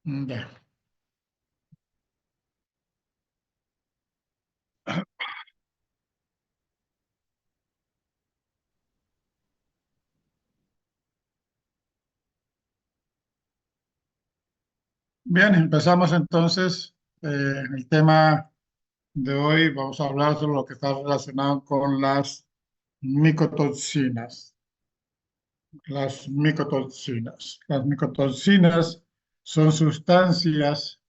Ya. Bien, empezamos entonces el tema de hoy. Vamos a hablar sobre lo que está relacionado con las micotoxinas. Las micotoxinas. Las micotoxinas son sustancias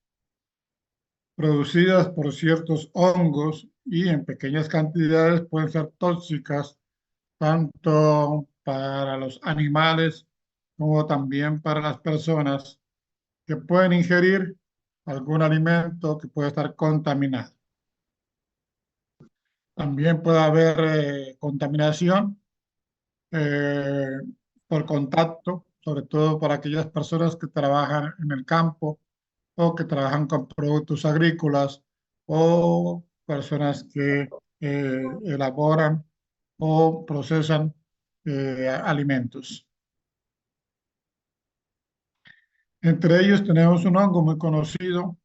producidas por ciertos hongos y en pequeñas cantidades pueden ser tóxicas tanto para los animales como también para las personas que pueden ingerir algún alimento que puede estar contaminado. También puede haber contaminación eh, por contacto, sobre todo para aquellas personas que trabajan en el campo o que trabajan con productos agrícolas o personas que elaboran o procesan alimentos. Entre ellos tenemos un hongo muy conocido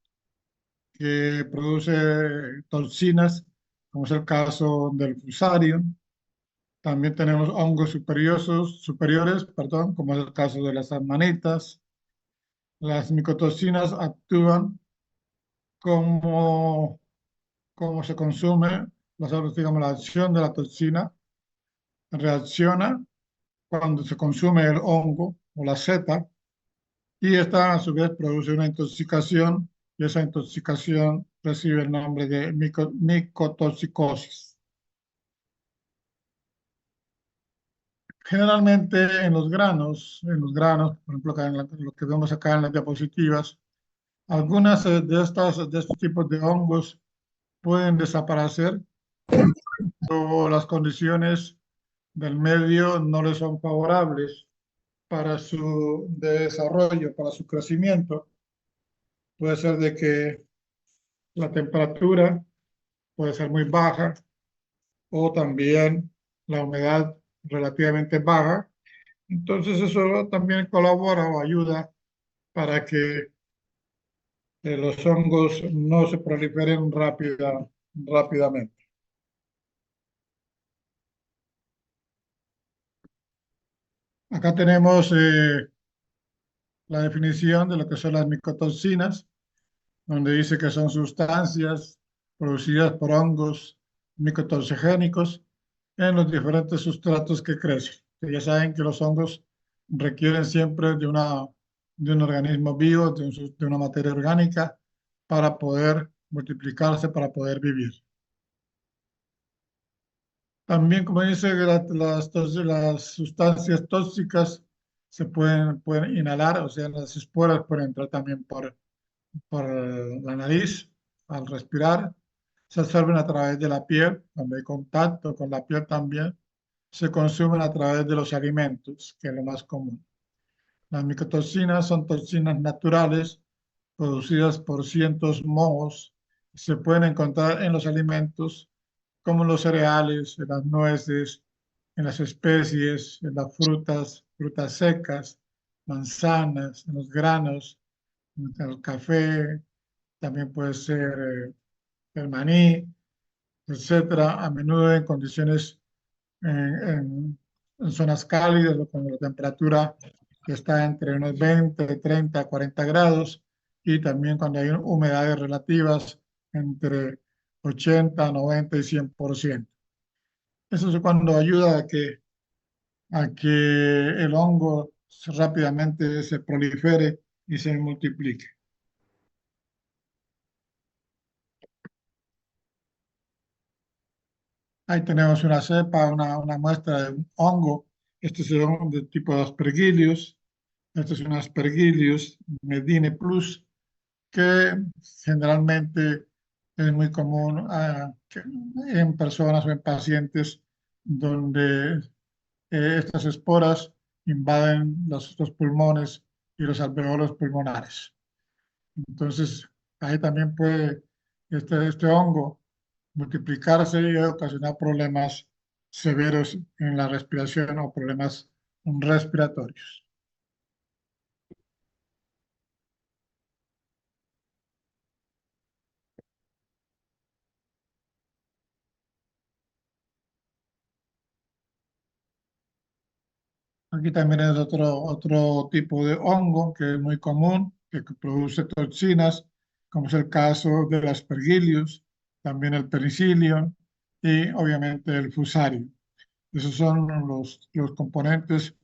que produce toxinas, como es el caso del Fusarium. También tenemos hongos superiores, perdón, como es el caso de las amanitas. Las micotoxinas actúan como, como se consume, digamos, la acción de la toxina reacciona cuando se consume el hongo o la seta, y esta a su vez produce una intoxicación, y esa intoxicación recibe el nombre de micotoxicosis. Generalmente en los granos, por ejemplo, acá lo que vemos acá en las diapositivas, algunas de estos tipos de hongos pueden desaparecer o las condiciones del medio no les son favorables para su desarrollo, para su crecimiento. Puede ser de que la temperatura puede ser muy baja o también la humedad relativamente baja. Entonces eso también colabora o ayuda para que los hongos no se proliferen rápidamente. Acá tenemos la definición de lo que son las micotoxinas, donde dice que son sustancias producidas por hongos micotoxigénicos en los diferentes sustratos que crecen. Que ya saben que los hongos requieren siempre de un organismo vivo, de una materia orgánica, para poder multiplicarse, para poder vivir. También, como dice, las sustancias tóxicas pueden inhalar, o sea, las esporas pueden entrar también por la nariz al respirar, se absorben a través de la piel, cuando hay contacto con la piel también, se consumen a través de los alimentos, que es lo más común. Las micotoxinas son toxinas naturales producidas por cientos mohos, se pueden encontrar en los alimentos como en los cereales, en las nueces, en las especies, en las frutas, frutas secas, manzanas, en los granos, en el café, también puede ser el maní, etcétera, a menudo en condiciones en, en zonas cálidas o con la temperatura que está entre unos 20, 30, 40 grados, y también cuando hay humedades relativas entre 80, 90 y 100%. Eso es cuando ayuda a que el hongo rápidamente se prolifere y se multiplique. Ahí tenemos una cepa, una muestra de un hongo. Este es un de tipo de Aspergillus. Este es un Aspergillus medine plus, que generalmente es muy común en personas o en pacientes donde estas esporas invaden los pulmones y los alveolos pulmonares. Entonces, ahí también puede este hongo multiplicarse y ocasionar problemas severos en la respiración o problemas respiratorios. Aquí también es otro tipo de hongo que es muy común, que produce toxinas, como es el caso del aspergillus, también el penicillium y obviamente el fusarium. Esos son los componentes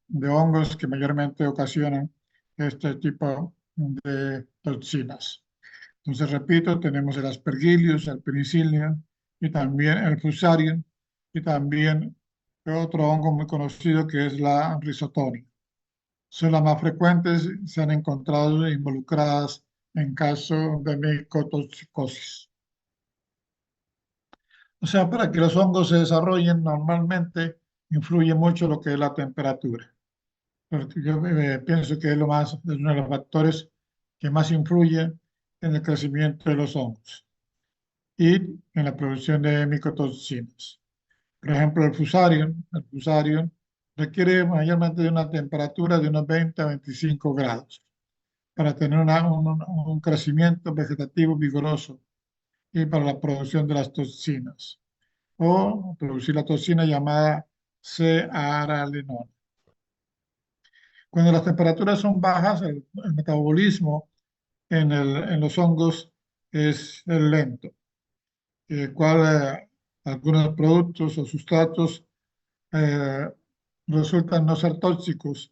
de hongos que mayormente ocasionan este tipo de toxinas. Entonces, repito, tenemos el aspergillus, el penicillium y también el fusarium y también otro hongo muy conocido que es la risotonia. Son las más frecuentes, se han encontrado involucradas en casos de micotoxicosis. O sea, para que los hongos se desarrollen normalmente influye mucho lo que es la temperatura. Porque yo pienso que es uno de los factores que más influye en el crecimiento de los hongos y en la producción de micotoxinas. Por ejemplo, el fusarium requiere mayormente de una temperatura de unos 20 a 25 grados para tener un crecimiento vegetativo vigoroso y para la producción de las toxinas o producir la toxina llamada C-aralenona. Cuando las temperaturas son bajas, el metabolismo en los hongos es lento, cual algunos productos o sustratos eh, resultan no ser tóxicos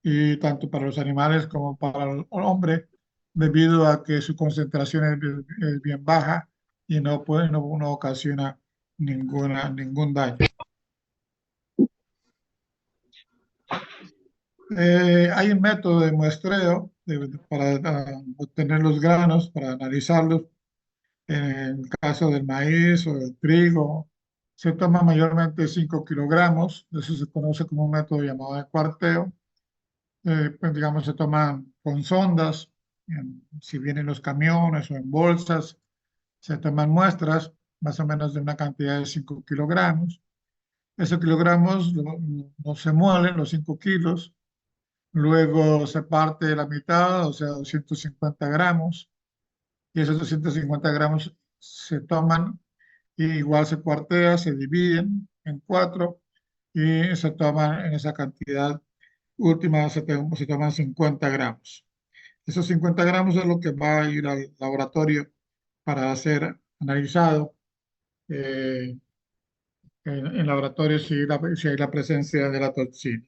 y tanto para los animales como para el hombre debido a que su concentración es bien baja y no ocasiona ningún daño. Hay un método de muestreo para obtener los granos, para analizarlos. En el caso del maíz o del trigo, se toma mayormente 5 kilogramos. Eso se conoce como un método llamado de cuarteo. Pues, digamos, se toman con sondas, si vienen los camiones o en bolsas, se toman muestras más o menos de una cantidad de 5 kilogramos. Esos kilogramos no se muelen, los 5 kilos, luego se parte la mitad, o sea, 250 gramos, y esos 250 gramos se toman y igual se cuartea, se dividen en cuatro y se toman en esa cantidad última, se toman 50 gramos. Esos 50 gramos es lo que va a ir al laboratorio para ser analizado eh, en laboratorio si hay la presencia de la toxina.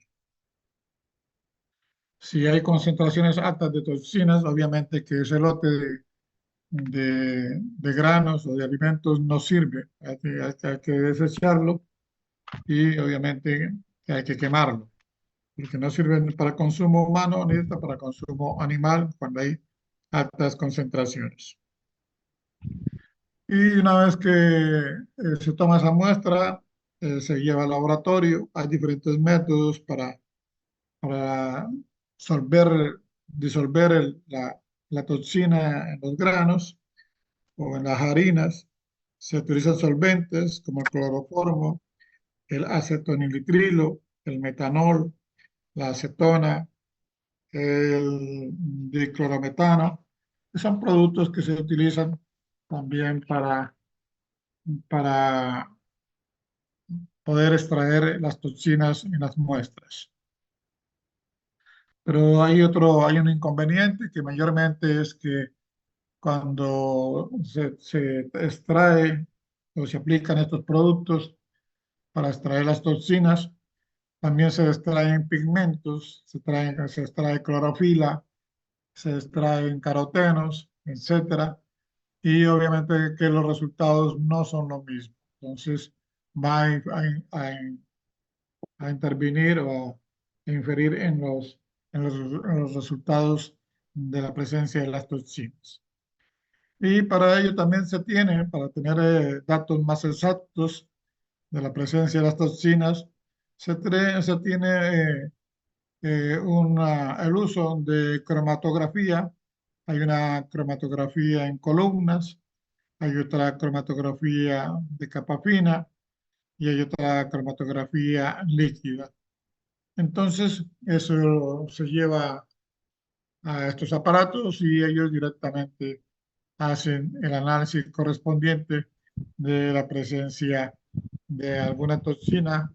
Si hay concentraciones altas de toxinas, obviamente que ese lote de granos o de alimentos no sirve. Hay que desecharlo y obviamente que hay que quemarlo, porque no sirve ni para consumo humano ni para consumo animal cuando hay altas concentraciones. Y una vez que se toma esa muestra, se lleva al laboratorio. Hay diferentes métodos para disolver la toxina en los granos o en las harinas. Se utilizan solventes como el cloroformo, el acetonilitrilo, el metanol, la acetona, el diclorometano. Son productos que se utilizan también para poder extraer las toxinas en las muestras. Pero hay un inconveniente que mayormente es que cuando se extrae o se aplican estos productos para extraer las toxinas, también se extraen pigmentos, se extrae clorofila, se extraen carotenos, etcétera, y obviamente que los resultados no son lo mismo. Entonces, va a intervenir o a inferir en los resultados de la presencia de las toxinas. Y para ello también para tener datos más exactos de la presencia de las toxinas, se tiene el uso de cromatografía. Hay una cromatografía en columnas, hay otra cromatografía de capa fina y hay otra cromatografía líquida. Entonces, eso se lleva a estos aparatos y ellos directamente hacen el análisis correspondiente de la presencia de alguna toxina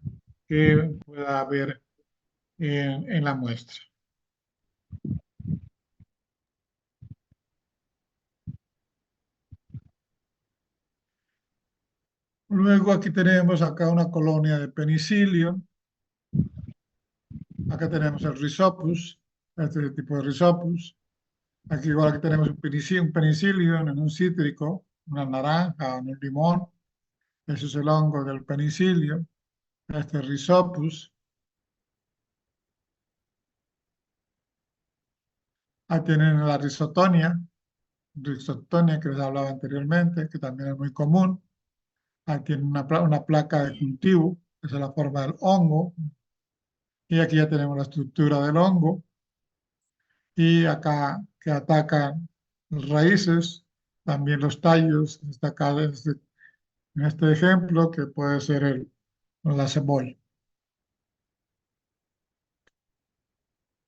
que pueda haber en la muestra. Luego aquí tenemos acá una colonia de penicilio. Acá tenemos el Rhizopus, este tipo de Rhizopus. Aquí igual aquí tenemos un penicilio en un cítrico, una naranja, en un limón. Ese es el hongo del penicilio. Este Rhizopus. Ahí tienen la rizotonia que les hablaba anteriormente, que también es muy común. Ahí tienen una placa de cultivo, esa es la forma del hongo. Y aquí ya tenemos la estructura del hongo. Y acá que atacan las raíces, también los tallos, destacados en este ejemplo, que puede ser la cebolla.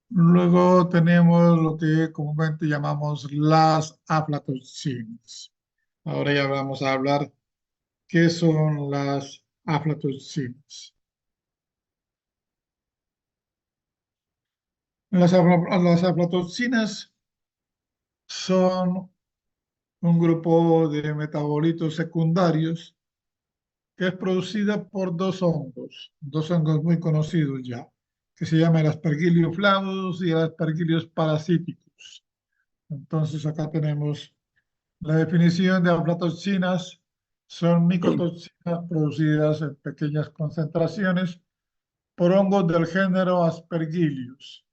Luego tenemos lo que comúnmente llamamos las aflatoxinas. Ahora ya vamos a hablar qué son las aflatoxinas. Las aflatoxinas son un grupo de metabolitos secundarios que es producida por dos hongos muy conocidos ya, que se llaman el Aspergillus flavus y el Aspergillus parasiticus. Entonces acá tenemos la definición de aflatoxinas. Son micotoxinas producidas en pequeñas concentraciones por hongos del género Aspergillus,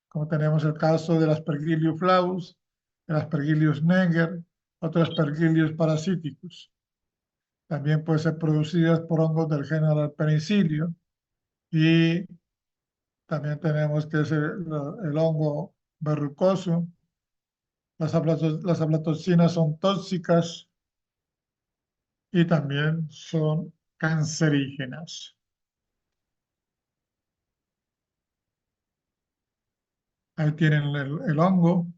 como tenemos el caso del Aspergillus flavus, el Aspergillus niger, otro Aspergillus parasiticus. También pueden ser producidas por hongos del género Penicillium y también tenemos que es el hongo verrucoso. Las aflatoxinas son tóxicas y también son cancerígenas. Ahí tienen el hongo,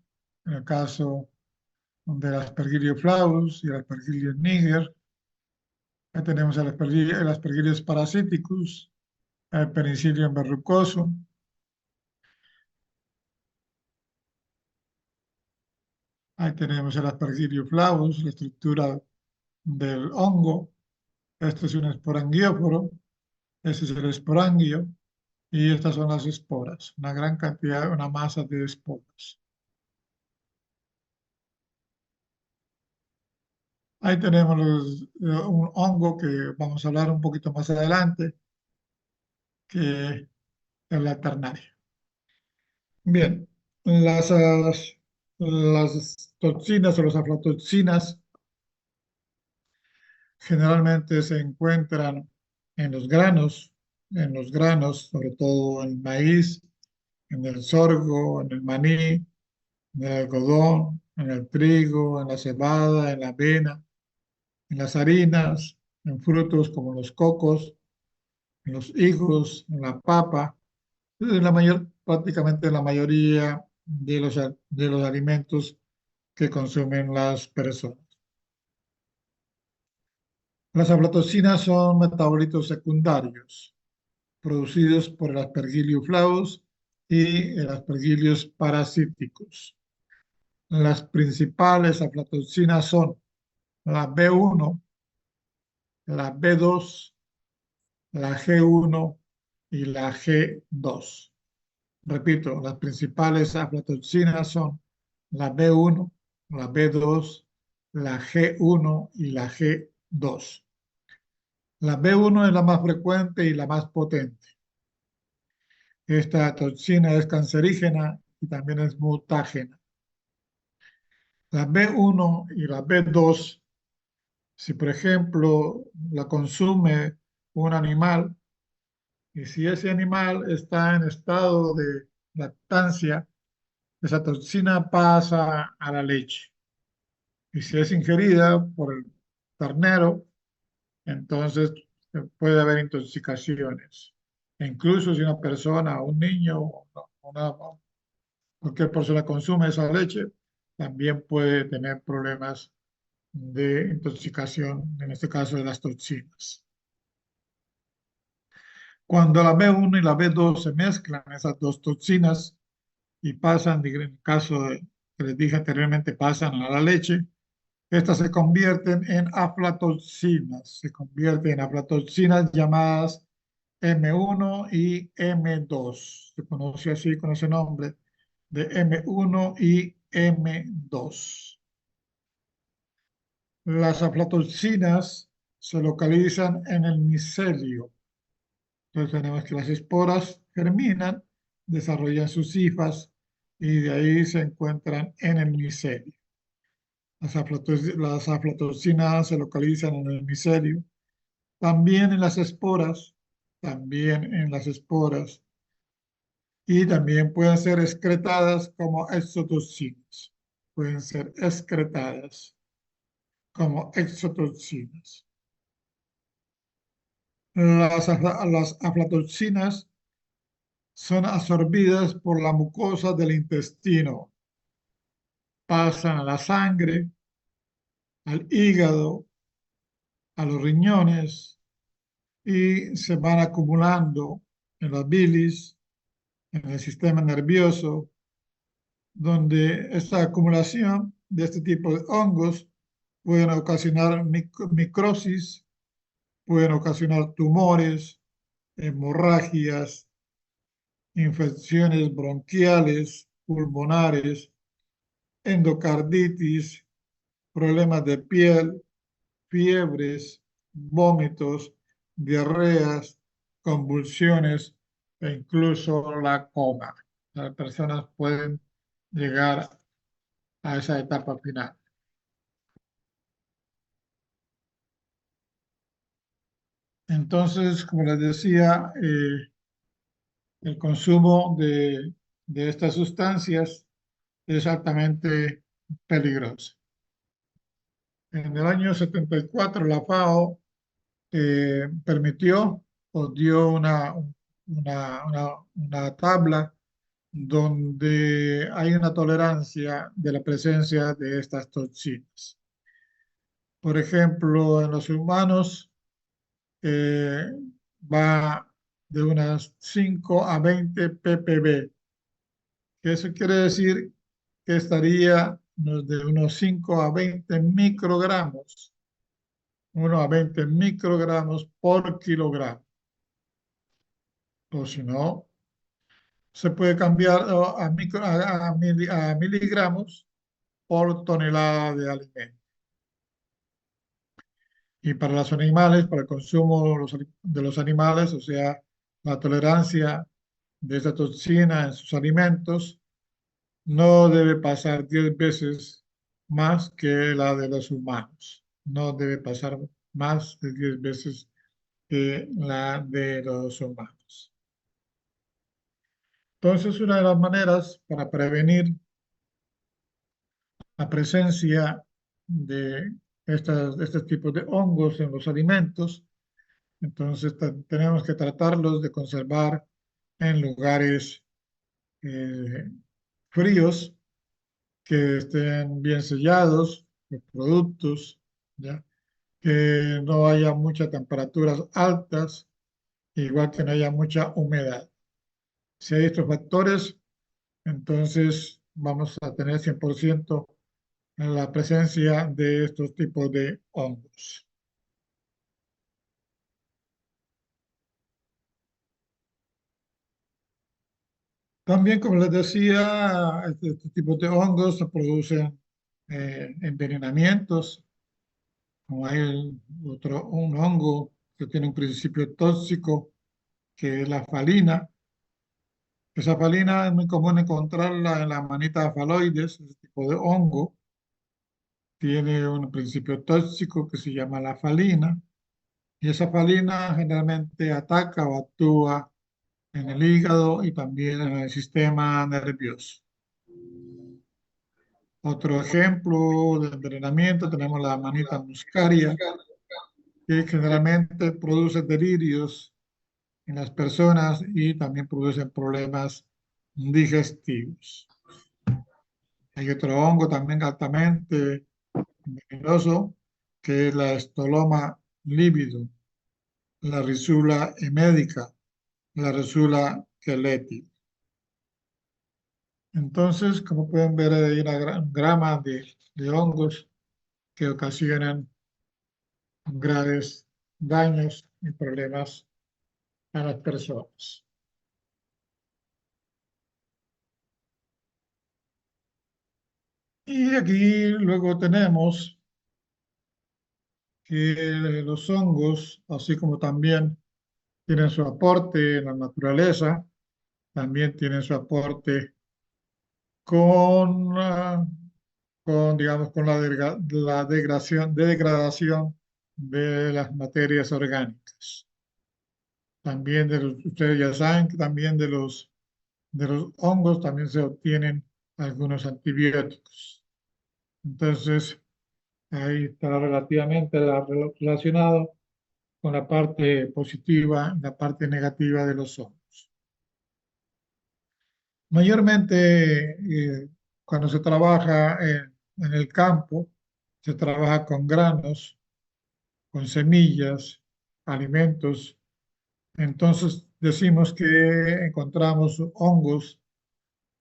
en el caso del Aspergillus flavus y el Aspergillus niger. Ahí tenemos el Aspergillus parasiticus, el Penicillium verrucoso. Ahí tenemos el Aspergillus flavus, la estructura del hongo. Este es un esporangióforo, este es el esporangio y estas son las esporas, una gran cantidad, una masa de esporas. Ahí tenemos un hongo que vamos a hablar un poquito más adelante, que es la ternaria. Bien, las toxinas o las aflatoxinas generalmente se encuentran en los granos, sobre todo en el maíz, en el sorgo, en el maní, en el algodón, en el trigo, en la cebada, en la avena, en las harinas, en frutos como los cocos, en los higos, en la papa, prácticamente la mayoría de los alimentos que consumen las personas. Las aflatoxinas son metabolitos secundarios producidos por el Aspergillus flavus y el Aspergillus parasiticus. Las principales aflatoxinas son la B1, la B2, la G1 y la G2. Repito, las principales aflatoxinas son la B1, la B2, la G1 y la G2. La B1 es la más frecuente y la más potente. Esta toxina es cancerígena y también es mutágena. La B1 y la B2, si por ejemplo la consume un animal y si ese animal está en estado de lactancia, esa toxina pasa a la leche. Y si es ingerida por el ternero, entonces puede haber intoxicaciones. E incluso si una persona, un niño, cualquier persona consume esa leche, también puede tener problemas de intoxicación, en este caso de las toxinas. Cuando la B1 y la B2 se mezclan, esas dos toxinas, y pasan, en el caso que les dije anteriormente, pasan a la leche, estas se convierten en aflatoxinas, se convierten en aflatoxinas llamadas M1 y M2. Se conoce así con ese nombre de M1 y M2. Las aflatoxinas se localizan en el micelio. Entonces tenemos que las esporas germinan, desarrollan sus hifas y de ahí se encuentran en el micelio. Las aflatoxinas se localizan en el micelio, también en las esporas, también en las esporas, y también pueden ser excretadas como exotoxinas. Pueden ser excretadas como exotoxinas. Las aflatoxinas son absorbidas por la mucosa del intestino, pasan a la sangre, al hígado, a los riñones y se van acumulando en la bilis, en el sistema nervioso, donde esta acumulación de este tipo de hongos pueden ocasionar microsis, pueden ocasionar tumores, hemorragias, infecciones bronquiales, pulmonares, endocarditis, problemas de piel, fiebres, vómitos, diarreas, convulsiones e incluso la coma. Las personas pueden llegar a esa etapa final. Entonces, como les decía, el consumo de estas sustancias es altamente peligroso. En el año 74, la FAO permitió o dio una tabla donde hay una tolerancia de la presencia de estas toxinas. Por ejemplo, en los humanos eh, va de unas 5 a 20 ppb, que eso quiere decir que estaría de unos 5 a 20 microgramos, 1 a 20 microgramos por kilogramo. O si no, se puede cambiar a miligramos por tonelada de alimento. Y para los animales, para el consumo de los animales, o sea, la tolerancia de esta toxina en sus alimentos no debe pasar 10 veces más que la de los humanos. No debe pasar más de 10 veces que la de los humanos. Entonces, una de las maneras para prevenir la presencia de estos tipos de hongos en los alimentos, entonces tenemos que tratarlos de conservar en lugares eh, fríos, que estén bien sellados los productos, ¿ya? Que no haya muchas temperaturas altas, igual que no haya mucha humedad. Si hay estos factores, entonces vamos a tener 100% en la presencia de estos tipos de hongos. También, como les decía, este tipo de hongos se producen envenenamientos, como hay un hongo que tiene un principio tóxico, que es la falina. Esa falina es muy común encontrarla en las manitas faloides, ese tipo de hongo. Tiene un principio tóxico que se llama la falina, y esa falina generalmente ataca o actúa en el hígado y también en el sistema nervioso. Otro ejemplo de envenenamiento tenemos la manita muscaria, que generalmente produce delirios en las personas y también producen problemas digestivos. Hay otro hongo también altamente venenoso, que es la Stoloma livido, la Rhizula emédica, la Rosula keleti. Entonces, como pueden ver, hay una grama de hongos que ocasionan graves daños y problemas a las personas. Y aquí luego tenemos que los hongos, así como también tienen su aporte en la naturaleza, también tienen su aporte con, digamos, con la degradación de las materias orgánicas. También ustedes ya saben que también de los hongos también se obtienen algunos antibióticos. Entonces, ahí está relativamente relacionado con la parte positiva y la parte negativa de los hongos. Mayormente, cuando se trabaja en el campo, se trabaja con granos, con semillas, alimentos. Entonces, decimos que encontramos hongos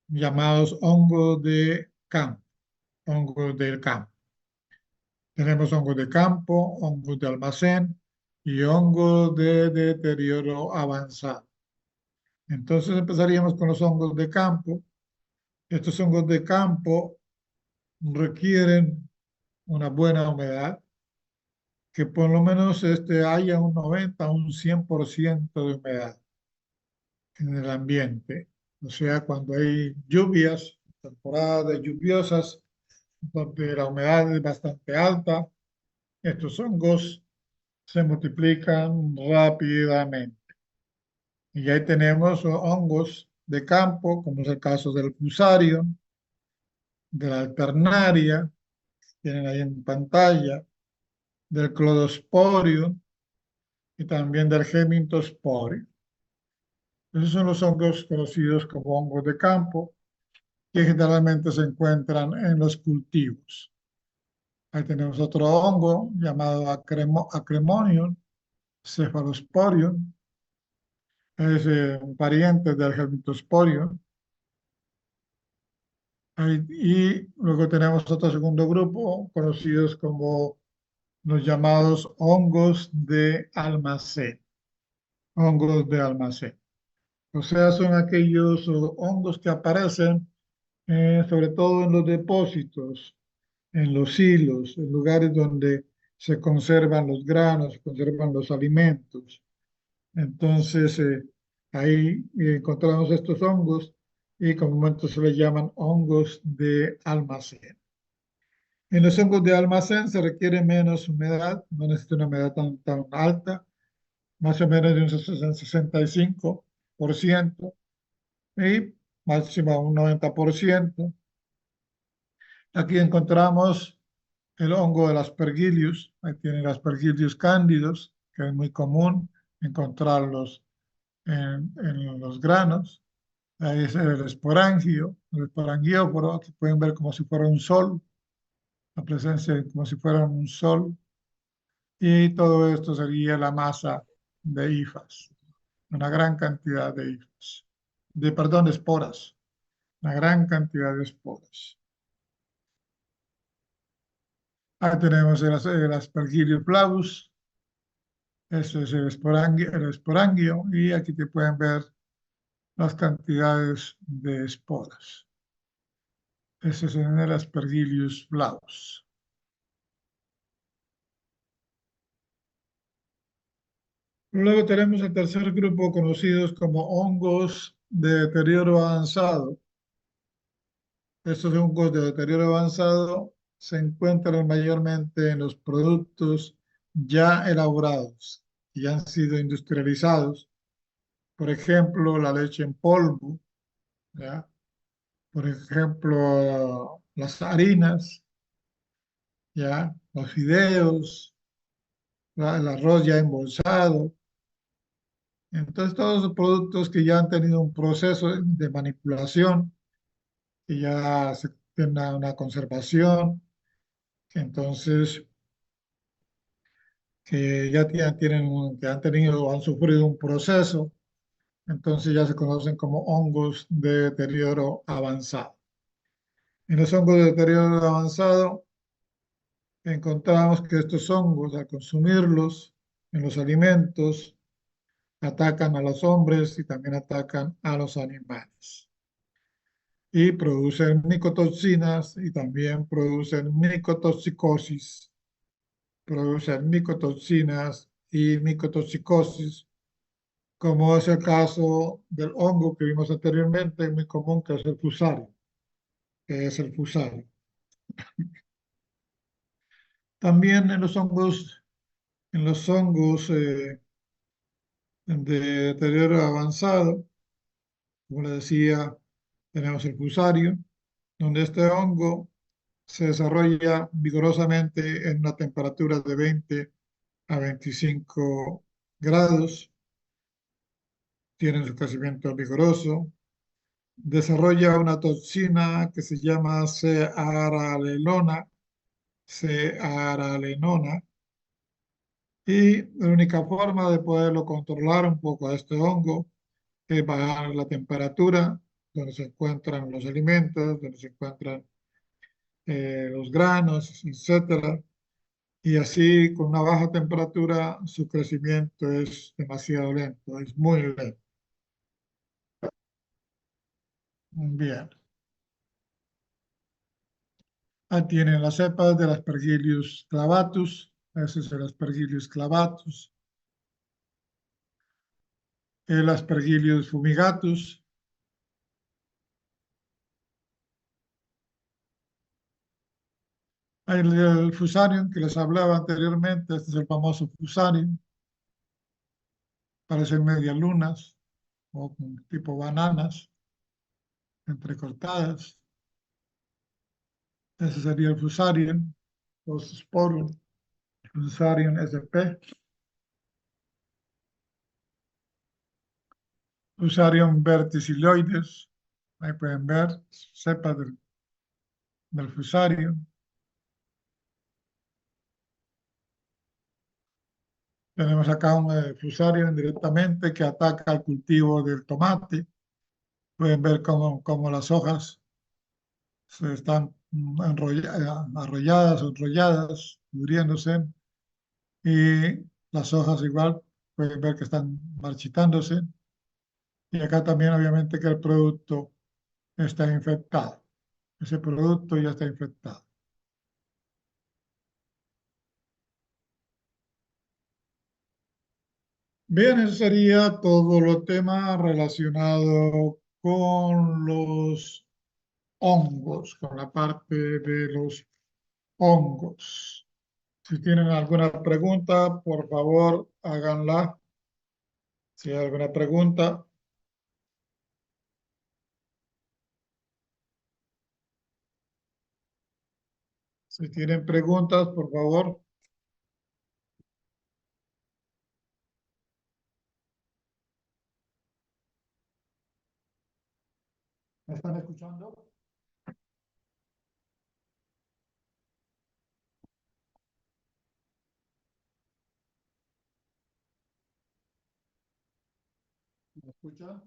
llamados hongos de campo, hongos del campo. Tenemos hongos de campo, hongos de almacén y hongos de deterioro avanzado. Entonces empezaríamos con los hongos de campo. Estos hongos de campo requieren una buena humedad, que por lo menos haya un 90 un 100% de humedad en el ambiente. O sea, cuando hay lluvias, temporadas de lluviosas, donde la humedad es bastante alta, estos hongos se multiplican rápidamente. Y ahí tenemos hongos de campo, como es el caso del fusarium, de la alternaria, tienen ahí en pantalla, del clodosporium y también del gemintosporium. Esos son los hongos conocidos como hongos de campo, que generalmente se encuentran en los cultivos. Ahí tenemos otro hongo llamado Acremonium cephalosporium, es un pariente del Helminthosporium. Y luego tenemos otro segundo grupo, conocidos como los llamados hongos de almacén. Hongos de almacén. O sea, son aquellos hongos que aparecen sobre todo en los depósitos, en los silos, en lugares donde se conservan los granos, se conservan los alimentos. Entonces, ahí encontramos estos hongos y comúnmente se les llaman hongos de almacén. En los hongos de almacén se requiere menos humedad, no necesita una humedad tan alta, más o menos de un 65% y máximo un 90%. Aquí encontramos el hongo del Aspergillus, ahí tienen el Aspergillus candidos, que es muy común encontrarlos en los granos. Ahí es el esporangióporo, aquí pueden ver como si fuera un sol, la presencia como si fuera un sol. Y todo esto sería la masa de hifas, una gran cantidad de hifas, perdón, de esporas, una gran cantidad de esporas. Ahí tenemos el Aspergillus flavus, eso es el esporangio, y aquí te pueden ver las cantidades de esporas. Ese es el Aspergillus flavus. Luego tenemos el tercer grupo conocidos como hongos de deterioro avanzado. Estos hongos de deterioro avanzado se encuentran mayormente en los productos ya elaborados y ya han sido industrializados. Por ejemplo, la leche en polvo, ¿ya? Por ejemplo, las harinas, ¿ya? Los fideos, el arroz ya embolsado. Entonces, todos los productos que ya han tenido un proceso de manipulación, que ya se tiene una conservación, que entonces que ya tienen, que han tenido, han sufrido un proceso entonces ya se conocen como hongos de deterioro avanzado. En los hongos de deterioro avanzado encontramos que estos hongos, al consumirlos en los alimentos, atacan a los hombres y también atacan a los animales. Y producen micotoxinas y también producen micotoxicosis, producen micotoxinas y micotoxicosis, como es el caso del hongo que vimos anteriormente, muy común, que es el fusario, que es el fusario. También en los hongos de deterioro avanzado, como le decía, tenemos el fusario, donde este hongo se desarrolla vigorosamente en una temperatura de 20 a 25 grados, tiene su crecimiento vigoroso, desarrolla una toxina que se llama cearalenona, y la única forma de poderlo controlar un poco a este hongo es bajar la temperatura donde se encuentran los alimentos, donde se encuentran los granos, etcétera. Y así, con una baja temperatura, su crecimiento es demasiado lento, es muy lento. Bien. Ahí tienen las cepas del Aspergillus clavatus. Ese es el Aspergillus clavatus. El Aspergillus fumigatus. Hay el Fusarium que les hablaba anteriormente. Este es el famoso Fusarium. Parecen medias lunas o tipo bananas entrecortadas. Ese sería el Fusarium, los sporum, Fusarium sp. Fusarium verticilloides. Ahí pueden ver cepas del Fusarium. Tenemos acá un Fusarium directamente que ataca al cultivo del tomate. Pueden ver cómo las hojas se están arrolladas o enrolladas, pudriéndose, y las hojas igual pueden ver que están marchitándose. Y acá también obviamente que el producto está infectado. Ese producto ya está infectado. Bien, eso sería todo lo tema relacionado con los hongos, con la parte de los hongos. Si tienen alguna pregunta, por favor, háganla. Si hay alguna pregunta, si tienen preguntas, por favor. ¿Me están escuchando? ¿Me escuchan?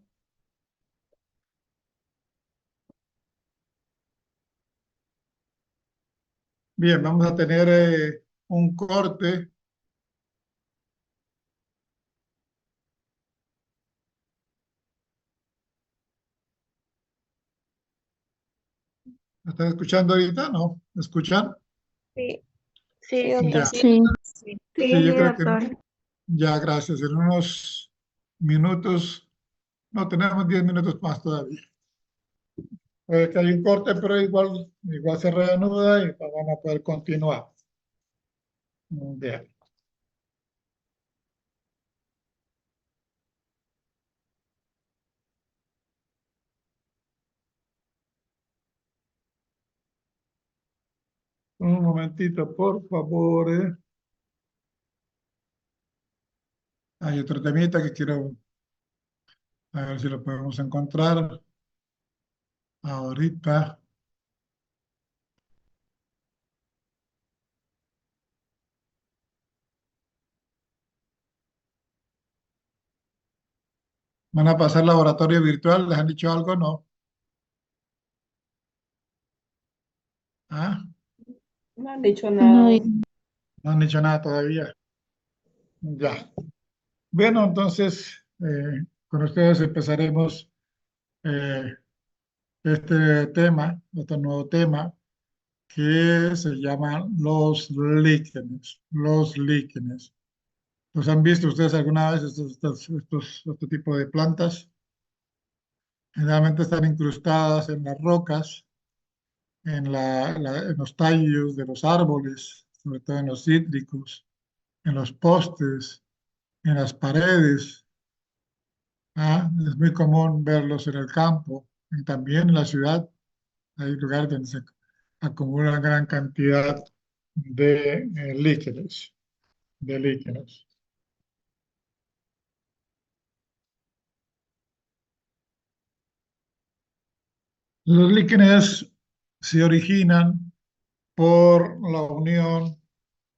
Bien, vamos a tener un corte. ¿Me están escuchando ahorita? ¿No? ¿Me escuchan? Sí, sí, Ya. doctor. Sí, Sí, yo Sí, creo que doctor. ya, gracias. En unos minutos, no tenemos 10 minutos más todavía. Que hay un corte, pero igual se reanuda y vamos a poder continuar. Bien. Un momentito, por favor. Hay otro temita que quiero a ver si lo podemos encontrar ahorita. ¿Van a pasar laboratorio virtual? ¿Les han dicho algo? No. ¿Ah? No han dicho No, nada. No han dicho nada todavía. Ya. Bueno, entonces, con ustedes empezaremos eh, este tema, este nuevo tema, que se llama los líquenes. Los líquenes. ¿Los han visto ustedes alguna vez este tipo de plantas? Generalmente están incrustadas en las rocas, en los tallos de los árboles, sobre todo en los cítricos, en los postes, en las paredes. ¿Ah? Es muy común verlos en el campo y también en la ciudad. Hay lugares donde se acumula gran cantidad de líquenes, de líquenes. Los líquenes se originan por la unión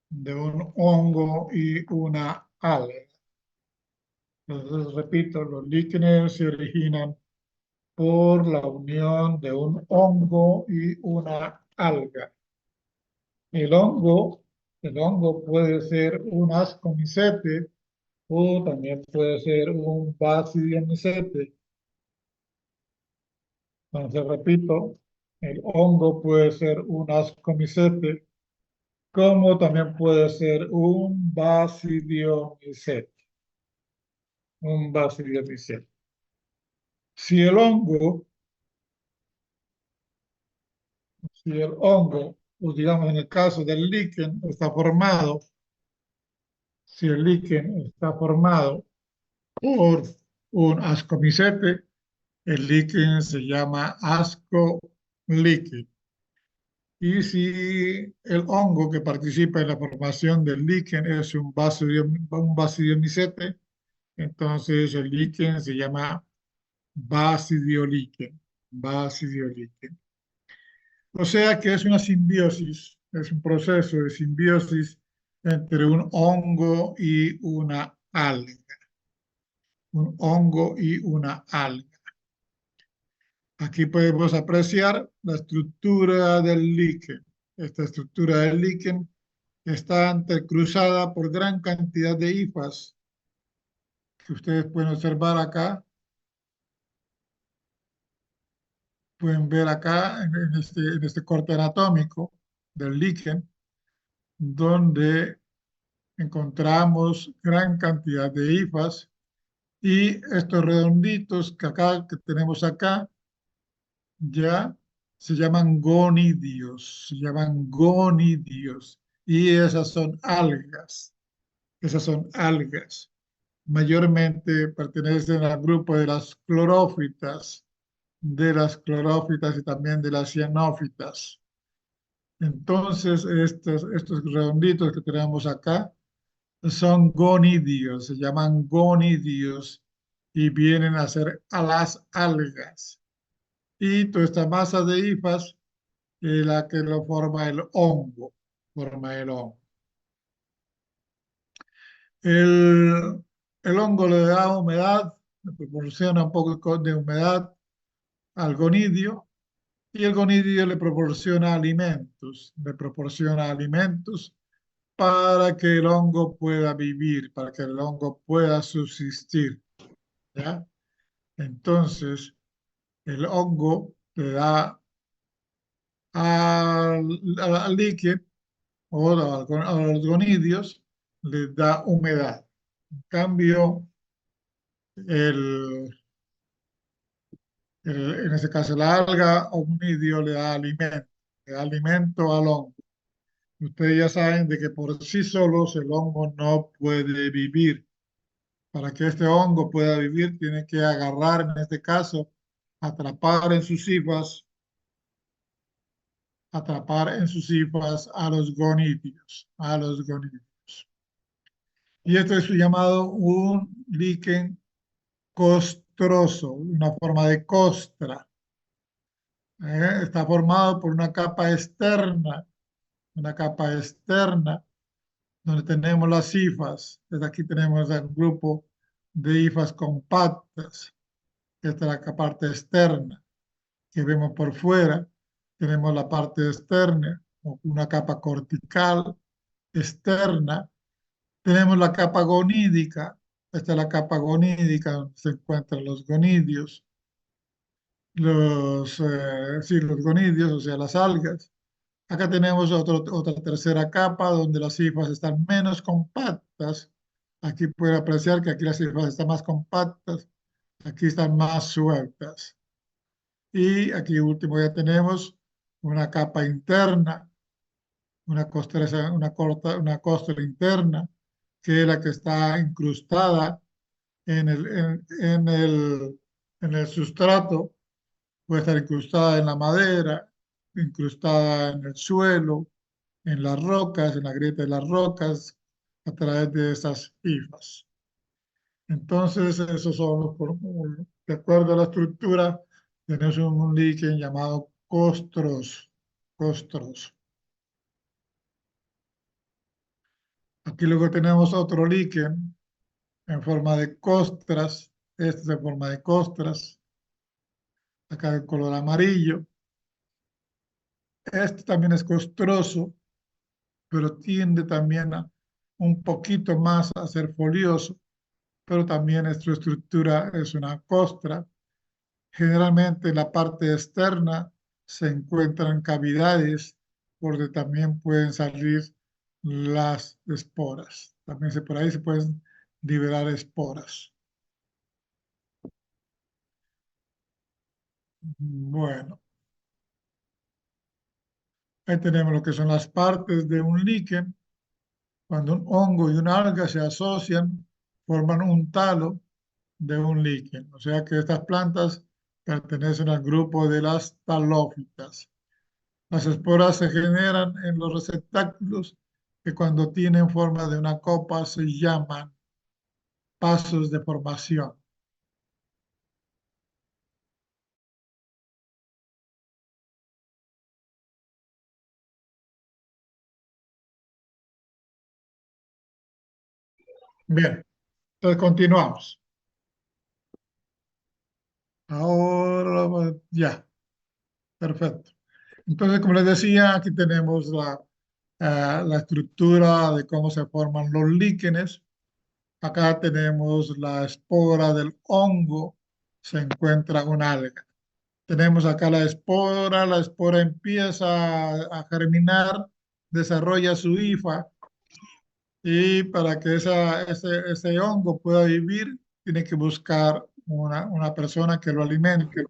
de un hongo y una alga. Entonces, repito, los líquenes se originan por la unión de un hongo y una alga. El hongo, el hongo puede ser un ascomicete o también puede ser un basidiomicete. Entonces, repito, el hongo puede ser un ascomicete, como también puede ser un basidiomicete. Un basidiomicete. Si el hongo, si el hongo, o digamos en el caso del líquen, está formado, si el líquen está formado por un ascomicete, el líquen se llama ascolíquen. Y si el hongo que participa en la formación del líquen es un basidiomicete, entonces el líquen se llama basidiolíquen. Basidiolíquen. O sea que es una simbiosis, es un proceso de simbiosis entre un hongo y una alga. Un hongo y una alga. Aquí podemos apreciar la estructura del líquen. Esta estructura del líquen está entrecruzada por gran cantidad de hifas que ustedes pueden observar acá. Pueden ver acá en este corte anatómico del líquen, donde encontramos gran cantidad de hifas y estos redonditos que tenemos acá ya se llaman gonidios, se llaman gonidios y esas son algas. Mayormente pertenecen al grupo de las clorófitas y también de las cianófitas. Entonces, estos redonditos que tenemos acá son gonidios, se llaman gonidios y vienen a ser a las algas. Y toda esta masa de hifas es la que lo forma el hongo, forma el hongo. El hongo le da humedad, le proporciona un poco de humedad al gonidio y el gonidio le proporciona alimentos para que el hongo pueda vivir, para que el hongo pueda subsistir, ¿ya? Entonces, el hongo le da al líquido o a los gonidios, les da humedad. En cambio, el, en este caso, la alga o gonidio le da alimento al hongo. Ustedes ya saben de que por sí solos el hongo no puede vivir. Para que este hongo pueda vivir, tiene que agarrar, en este caso, atrapar en sus hifas, atrapar en sus hifas a los gonidios, a los gonidios. Y esto es llamado un líquen costroso, una forma de costra. Está formado por una capa externa, donde tenemos las hifas. Desde aquí tenemos el grupo de hifas compactas. Esta es la parte externa que vemos por fuera. Tenemos la parte externa, o una capa cortical externa. Tenemos la capa gonídica. Esta es la capa gonídica donde se encuentran los gonidios, sí, los gonidios, o sea, las algas. Acá tenemos otra tercera capa donde las hifas están menos compactas. Aquí pueden apreciar que aquí las hifas están más compactas, aquí están más sueltas. Y aquí último ya tenemos una capa interna, una costra interna, que es la que está incrustada en el sustrato. Puede estar incrustada en la madera, incrustada en el suelo, en las rocas, en la grieta de las rocas, a través de esas hifas. Entonces, esos son de acuerdo a la estructura, tenemos un líquen llamado costros. Costros. Aquí luego tenemos otro líquen en forma de costras. Este es en forma de costras, acá de color amarillo. Este también es costroso, pero tiende también un poquito más a ser folioso, pero también su estructura es una costra. Generalmente en la parte externa se encuentran cavidades por donde también pueden salir las esporas. También por ahí se pueden liberar esporas. Bueno, ahí tenemos lo que son las partes de un líquen. Cuando un hongo y una alga se asocian, forman un talo de un líquen. O sea que estas plantas pertenecen al grupo de las talófitas. Las esporas se generan en los receptáculos que cuando tienen forma de una copa se llaman pasos de formación. Bien, entonces continuamos. Ahora ya, perfecto. Entonces, como les decía, aquí tenemos la estructura de cómo se forman los líquenes. Acá tenemos la espora del hongo, se encuentra un alga. Tenemos acá la espora empieza a germinar, desarrolla su hifa y para que ese hongo pueda vivir, tiene que buscar una persona que lo alimente.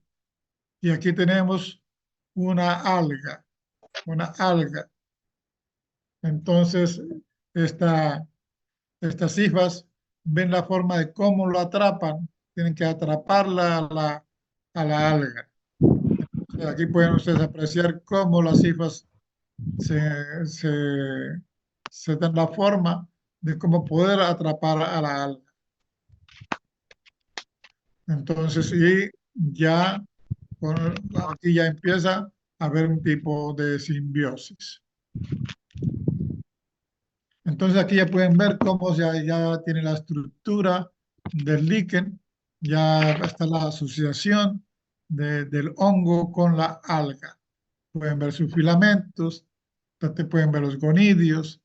Y aquí tenemos una alga, una alga. Entonces, esta, estas hifas ven la forma de cómo lo atrapan, tienen que atraparla a la alga. Aquí pueden ustedes apreciar cómo las hifas se, se, se dan la forma de cómo poder atrapar a la alga. Entonces, y ya aquí ya empieza a haber un tipo de simbiosis. Entonces aquí ya pueden ver cómo ya tiene la estructura del líquen, ya está la asociación del hongo con la alga. Pueden ver sus filamentos, pueden ver los gonidios,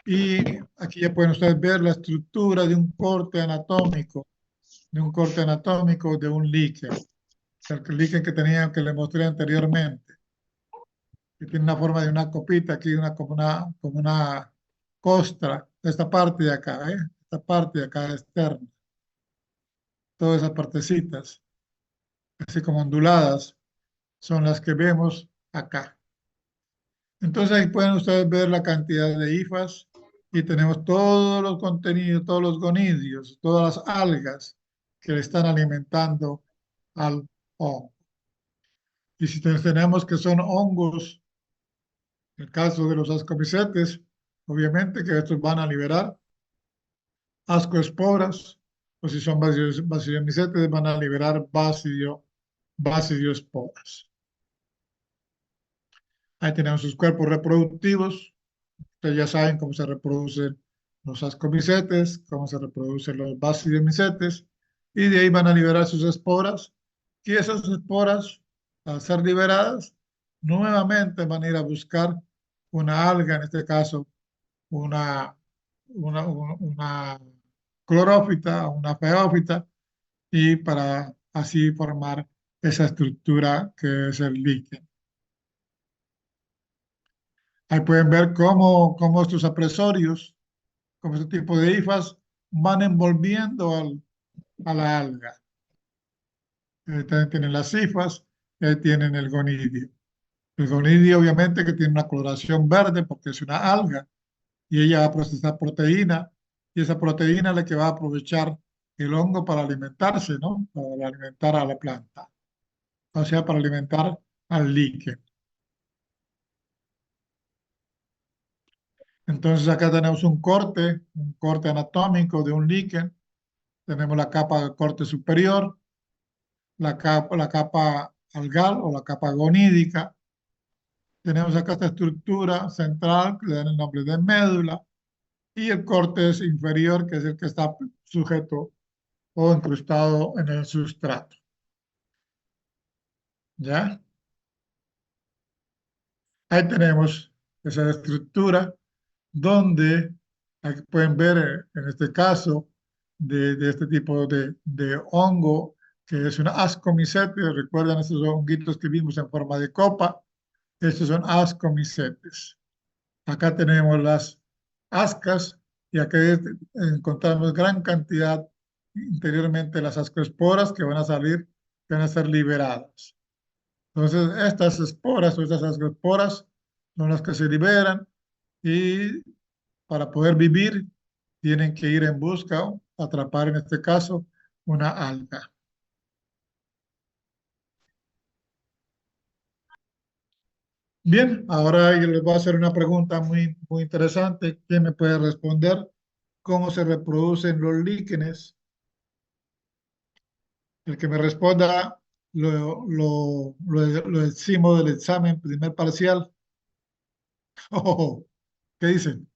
y aquí ya pueden ustedes ver la estructura de un corte anatómico, de un líquen, el líquen que les mostré anteriormente, que tiene una forma de una copita aquí, como una costra, esta parte de acá, esta parte de acá externa, todas esas partecitas, así como onduladas, son las que vemos acá. Entonces ahí pueden ustedes ver la cantidad de hifas y tenemos todos los contenidos, todos los gonidios, todas las algas que le están alimentando al hongo. Y si tenemos que son hongos, en el caso de los ascomicetes, obviamente que estos van a liberar ascoesporas, o si son basidiomycetes van a liberar basidiosporas. Ahí tenemos sus cuerpos reproductivos. Ustedes ya saben cómo se reproducen los ascomicetes, cómo se reproducen los basidiomicetes, y de ahí van a liberar sus esporas, y esas esporas, al ser liberadas, nuevamente van a ir a buscar una alga, en este caso, una, una clorófita, una feófita, y para así formar esa estructura que es el líquen. Ahí pueden ver cómo estos apresorios, como este tipo de hifas, van envolviendo a la alga. También tienen las hifas, tienen el gonidio. El gonidio obviamente que tiene una coloración verde porque es una alga y ella va a procesar proteína y esa proteína es la que va a aprovechar el hongo para alimentarse, ¿no? Para alimentar a la planta, o sea, para alimentar al líquen. Entonces acá tenemos un corte anatómico de un líquen. Tenemos la capa de corte superior, la capa algal o la capa gonídica. Tenemos acá esta estructura central que le dan el nombre de médula y el corte inferior que es el que está sujeto o incrustado en el sustrato. ¿Ya? Ahí tenemos esa estructura donde aquí pueden ver en este caso de este tipo de hongo que es una ascomicetes. ¿Recuerdan esos honguitos que vimos en forma de copa? Estos son ascomicetes. Acá tenemos las ascas y acá encontramos gran cantidad interiormente de las ascoesporas que van a salir, que van a ser liberadas. Entonces, estas esporas o estas ascoesporas son las que se liberan y para poder vivir tienen que ir en busca, atrapar en este caso, una alga. Bien, ahora yo les voy a hacer una pregunta muy interesante. ¿Quién me puede responder? ¿Cómo se reproducen los líquenes? El que me responda lo decimos del examen primer parcial. Oh, ¿qué dicen?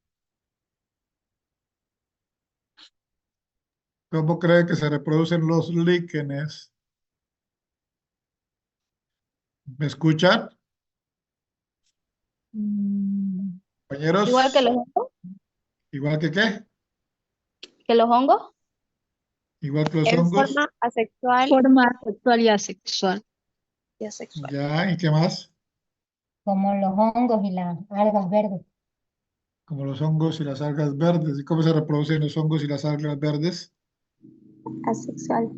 ¿Cómo cree que se reproducen los líquenes? ¿Me escuchan, Mm, Igual que compañeros? los hongos. ¿Igual que qué? Que los hongos. Igual que los En hongos. forma asexual Forma sexual y asexual, y asexual. Ya, ¿y qué más? como los hongos y las algas verdes. Como los hongos y las algas verdes. ¿Y cómo se reproducen los hongos y las algas verdes? Asexual.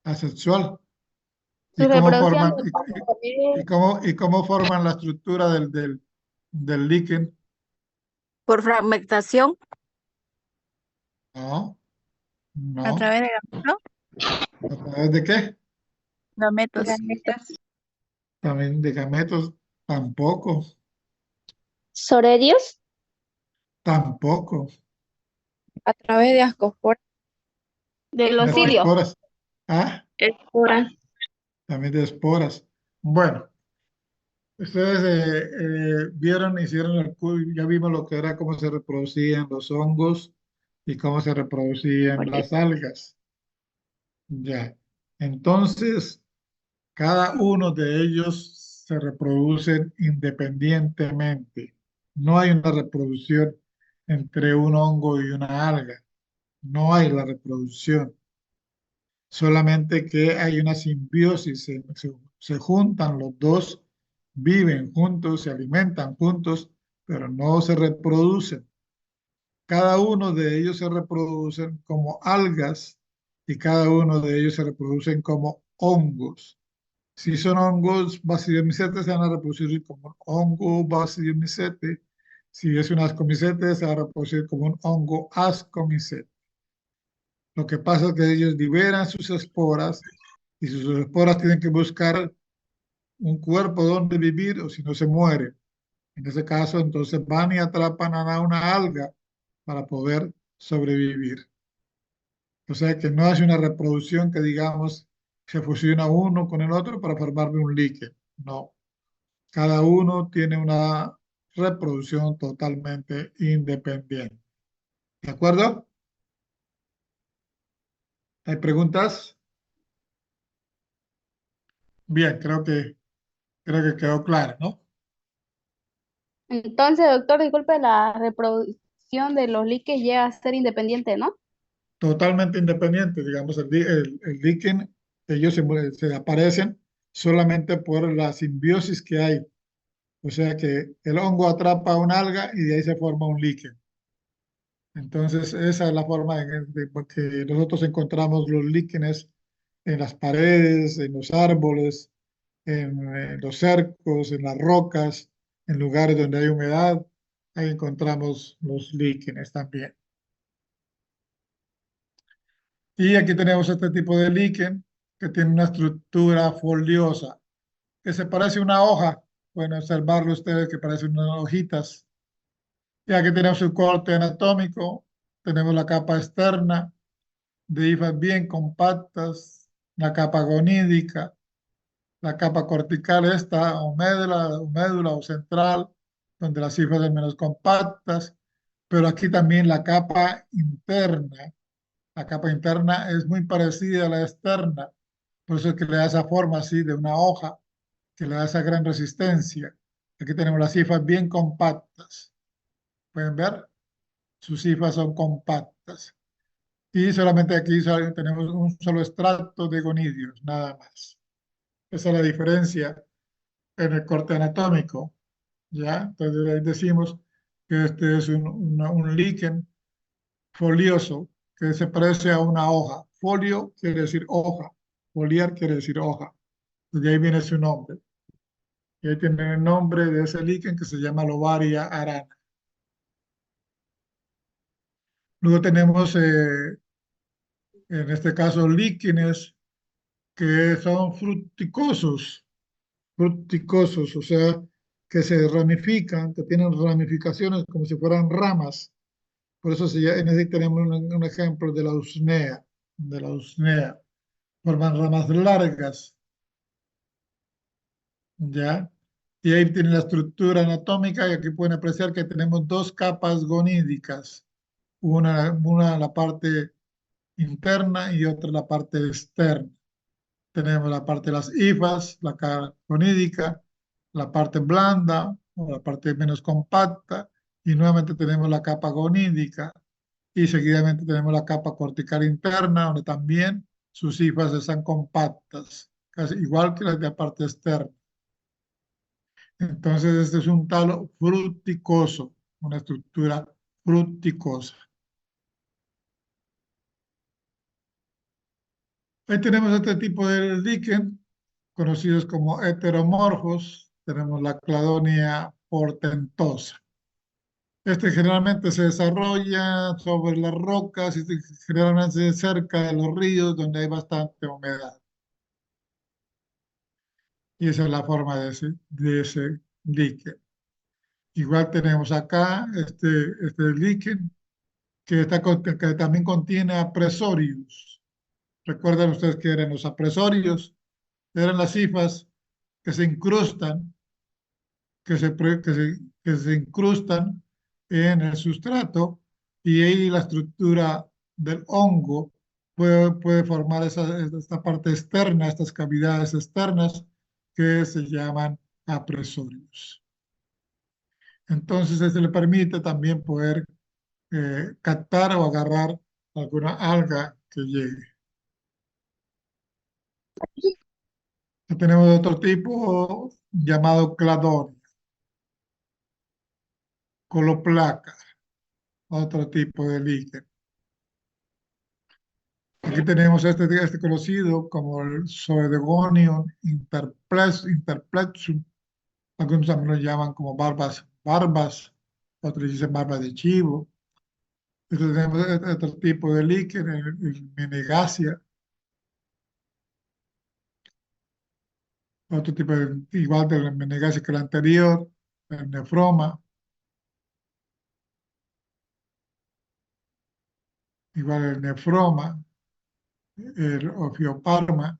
Asexual. Su ¿Y cómo reproducción forman, depende también y cómo forman la estructura del líquen? Por fragmentación No, a no. través de gametos. ¿A través de qué? Gametos. Gametas. También de gametos. Tampoco, soredios. tampoco. A través de ascosporas. De De los cilios. esporas. Ah, Esporas. también de esporas. Bueno, ustedes vieron, hicieron ya vimos lo que era cómo se reproducían los hongos y cómo se reproducían las algas. Ya. Entonces, cada uno de ellos se reproducen independientemente. No hay una reproducción entre un hongo y una alga. No hay la reproducción. Solamente que hay una simbiosis. Se juntan los dos, viven juntos, se alimentan juntos, pero no se reproducen. Cada uno de ellos se reproducen como algas y cada uno de ellos se reproducen como hongos. Si son hongos basidiomycetes, se van a reproducir como un hongo basidiomycete. Si es un ascomycete, se va a reproducir como un hongo ascomycete. Lo que pasa es que ellos liberan sus esporas y sus esporas tienen que buscar un cuerpo donde vivir o si no se mueren. En ese caso, entonces van y atrapan a una alga para poder sobrevivir. O sea que no es una reproducción que digamos se fusiona uno con el otro para formar un líquen. No. Cada uno tiene una reproducción totalmente independiente. ¿De acuerdo? ¿Hay preguntas? Bien, creo que quedó claro, ¿no? Entonces, doctor, disculpe, la reproducción de los líquenes llega a ser independiente, ¿no? Totalmente independiente, digamos, el líquen, ellos se aparecen solamente por la simbiosis que hay. O sea que el hongo atrapa un alga y de ahí se forma un líquen. Entonces, esa es la forma que nosotros encontramos los líquenes en las paredes, en los árboles, en los cercos, en las rocas, en lugares donde hay humedad. Ahí encontramos los líquenes también. Y aquí tenemos este tipo de líquen que tiene una estructura foliosa, que se parece a una hoja. Pueden observarlo ustedes que parecen unas hojitas. Y aquí tenemos su corte anatómico, tenemos la capa externa de hifas bien compactas, la capa gonídica, la capa cortical esta, o médula o central, donde las hifas son menos compactas, pero aquí también la capa interna. La capa interna es muy parecida a la externa, por eso es que le da esa forma así de una hoja, que le da esa gran resistencia. Aquí tenemos las hifas bien compactas. ¿Pueden ver? Sus hifas son compactas. Y solamente aquí tenemos un solo estrato de gonidios, nada más. Esa es la diferencia en el corte anatómico, ¿ya? Entonces ahí decimos que este es un líquen folioso que se parece a una hoja. Folio quiere decir hoja, foliar quiere decir hoja. De ahí viene su nombre. Y ahí tienen el nombre de ese líquen que se llama Lobaria arana. Luego tenemos, en este caso, líquenes que son fructicosos, o sea, que se ramifican, que tienen ramificaciones como si fueran ramas. Por eso en ese tenemos un ejemplo de la usnea. Forman ramas largas, ¿ya? Y ahí tiene la estructura anatómica y aquí pueden apreciar que tenemos dos capas gonídicas, una la parte interna y otra la parte externa. Tenemos la parte de las hifas, la cara conídica, la parte blanda o la parte menos compacta y nuevamente tenemos la capa gonídica y seguidamente tenemos la capa cortical interna donde también sus hifas están compactas, casi igual que las de la parte externa. Entonces este es un talo fructicoso, una estructura fructicosa. Ahí tenemos este tipo de líquen, conocidos como heteromorfos. Tenemos la cladonia portentosa. Este generalmente se desarrolla sobre las rocas y generalmente cerca de los ríos donde hay bastante humedad. Y esa es la forma de ese líquen. Igual tenemos acá este líquen que también contiene apresorios. ¿Recuerdan ustedes qué eran los apresorios? Eran las hifas que se incrustan, que se incrustan en el sustrato y ahí la estructura del hongo puede formar esta parte externa, estas cavidades externas que se llaman apresorios. Entonces, eso le permite también poder captar o agarrar alguna alga que llegue. Ya tenemos otro tipo llamado cladonia, coloplaca, otro tipo de líquen. Aquí tenemos este conocido como el Zoedegonium interplexum. Algunos también lo llaman como barbas, otros dicen barbas de chivo. Entonces tenemos otro tipo de líquen, el Menegacia, otro tipo igual de Menegacia que el anterior, el Nefroma, igual el Nefroma, el Ophioparma,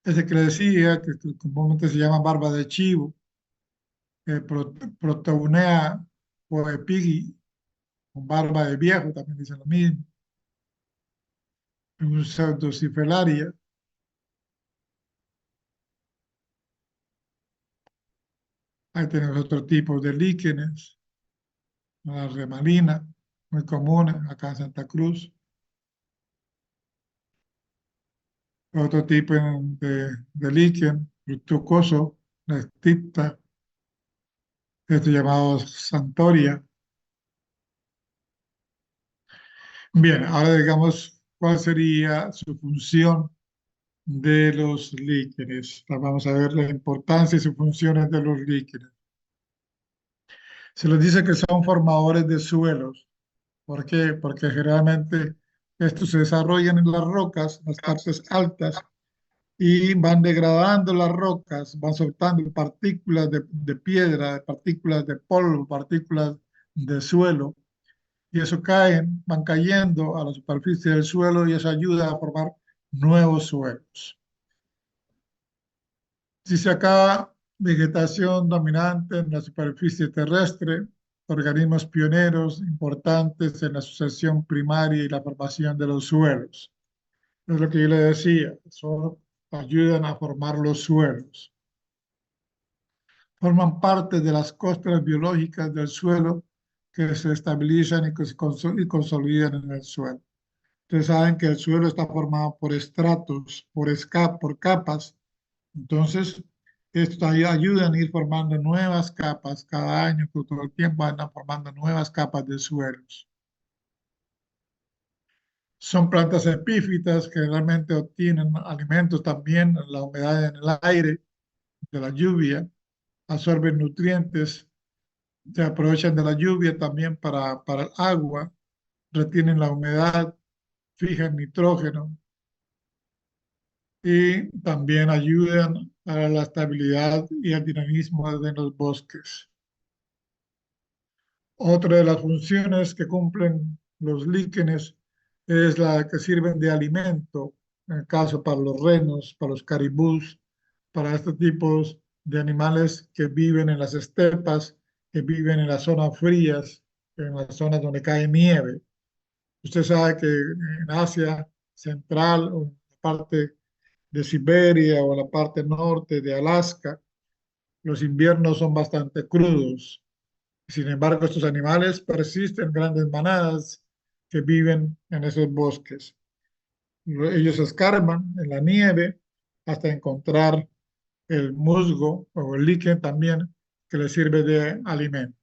ese que le decía, que comúnmente se llama barba de chivo, Proteunea o Epigi, con barba de viejo, también dicen lo mismo. Un pseudociphalaria. Ahí tenemos otro tipo de líquenes, la remalina, muy común acá en Santa Cruz. Otro tipo de líquen, fructuoso, la estipta, esto llamado Santoria. Bien, ahora digamos cuál sería su función de los líquenes. Vamos a ver la importancia y sus funciones de los líquenes. Se les dice que son formadores de suelos. ¿Por qué? Porque generalmente estos se desarrollan en las rocas, las partes altas, y van degradando las rocas, van soltando partículas de piedra, partículas de polvo, partículas de suelo, y eso van cayendo a la superficie del suelo y eso ayuda a formar nuevos suelos. Si se acaba vegetación dominante en la superficie terrestre, organismos pioneros importantes en la sucesión primaria y la formación de los suelos. Es lo que yo le decía, son, ayudan a formar los suelos. Forman parte de las costras biológicas del suelo que se estabilizan y que se consolidan en el suelo. Ustedes saben que el suelo está formado por estratos, por capas. Entonces, esto ayudan a ir formando nuevas capas cada año, que todo el tiempo andan formando nuevas capas de suelos. Son plantas epífitas que realmente obtienen alimentos también, la humedad en el aire, de la lluvia, absorben nutrientes, se aprovechan de la lluvia también para el agua, retienen la humedad, fijan nitrógeno y también ayudan a la estabilidad y al dinamismo de los bosques. Otra de las funciones que cumplen los líquenes es la que sirven de alimento, en el caso para los renos, para los caribús, para estos tipos de animales que viven en las estepas, que viven en las zonas frías, en las zonas donde cae nieve. Usted sabe que en Asia Central, o en la parte de Siberia o en la parte norte de Alaska, los inviernos son bastante crudos. Sin embargo, estos animales persisten en grandes manadas que viven en esos bosques. Ellos escarban en la nieve hasta encontrar el musgo o el líquen también que les sirve de alimento.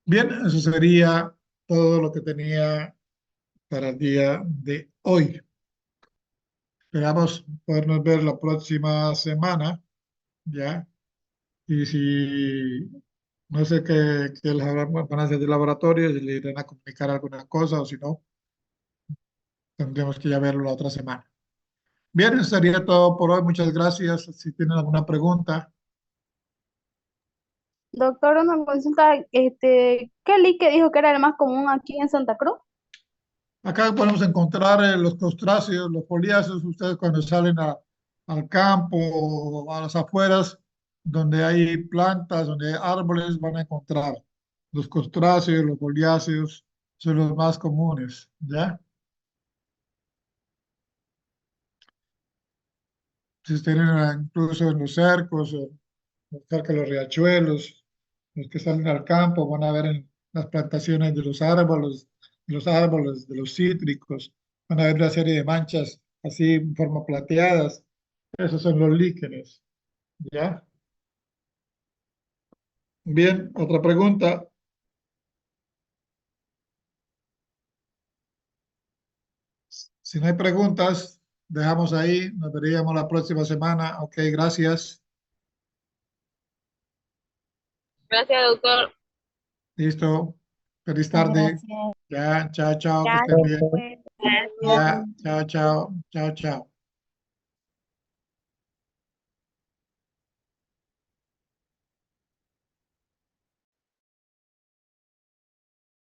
Bien, eso sería todo lo que tenía para el día de hoy. Esperamos podernos ver la próxima semana, ¿ya? Y si no sé qué les van a hacer de laboratorio, si le irán a comunicar alguna cosa o si no, tendremos que ya verlo la otra semana. Bien, eso sería todo por hoy. Muchas gracias. Si tienen alguna pregunta. Doctor, una consulta, ¿qué lique dijo que era el más común aquí en Santa Cruz? Acá podemos encontrar los crustáceos, los foliáceos. Ustedes cuando salen al campo o a las afueras, donde hay plantas, donde hay árboles, van a encontrar los crustáceos, los foliáceos, son los más comunes, ¿ya? Si tienen incluso en los cercos, o cerca de los riachuelos, los que salen al campo van a ver en las plantaciones de los árboles, de los cítricos, van a ver una serie de manchas así en forma plateadas. Esos son los líquenes, ¿ya? Bien, otra pregunta. Si no hay preguntas, dejamos ahí. Nos veríamos la próxima semana. Ok, gracias. Gracias, doctor. Listo. Feliz tarde. Gracias. Ya, chao, chao, que estén bien. Gracias. Ya, chao, chao, chao, chao.